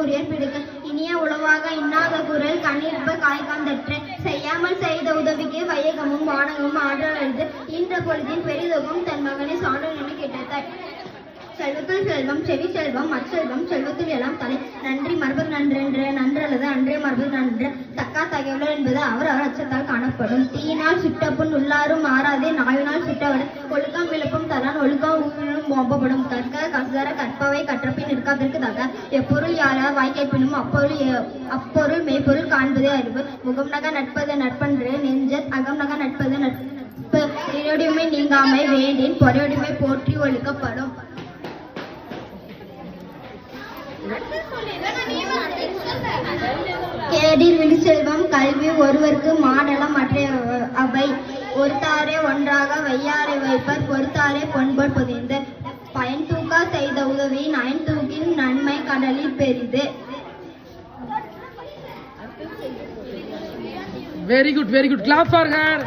உரியர் பிடிக்க இனிய உளவாக இன்னாத குரல் கண்ணிருப்ப காய்காந்தற்ற செய்யாமல் செய்த உதவிக்கு வையகமும் வானகமும் ஆற்றல் அளித்து ஈன்ற பொழுதின் பெரிதொகும் தன் மகனை சான்றோன் என கேட்டார். செல்வத்தில் செல்வம் செவி செல்வம் அச்செல்வம் செல்வத்தில் எல்லாம் தலை நன்றி மரபது நன்றென்று நன்றல்லது அன்றே மரபது நன்று தக்கா தகவல் என்பது அவர் அச்சத்தால் காணப்படும். தீயினால் சுட்டப்புண் உள்ளாரும் மாறாதே நாயினால் சுட்டவட ஒழுக்கம் விழுப்பும் தரான் ஒழுக்கம் ஊழிலும் ஓம்பப்படும். கற்க கசர கற்பவை கற்றப்பின் நிற்காதற்கு தக எப்பொருள் யாரா வாய்க்கைப்பினும் அப்பொருள் மெய்ப்பொருள் காண்பதே அறிவு. முகம் நக நட்பது நட்பன்று நெஞ்ச அகம் நக நட்பது நட்பு இறையுடைமை நீங்காமை வேண்டின் பொறையுடைமை போற்றி ஒழுக்கப்படும். கேடில் விழுச்செல்வம் கல்வி ஒருவருக்கு மாடலம் மற்ற அவை ஒருத்தாரே ஒன்றாக வையாரை வைப்பர் பொறுத்தாரே பொன்போல் புதைந்து பயன் தூக்கா செய்த உதவி நயன் தூக்கின் நன்மை கடலில் பெரிது. Very good, clap for her.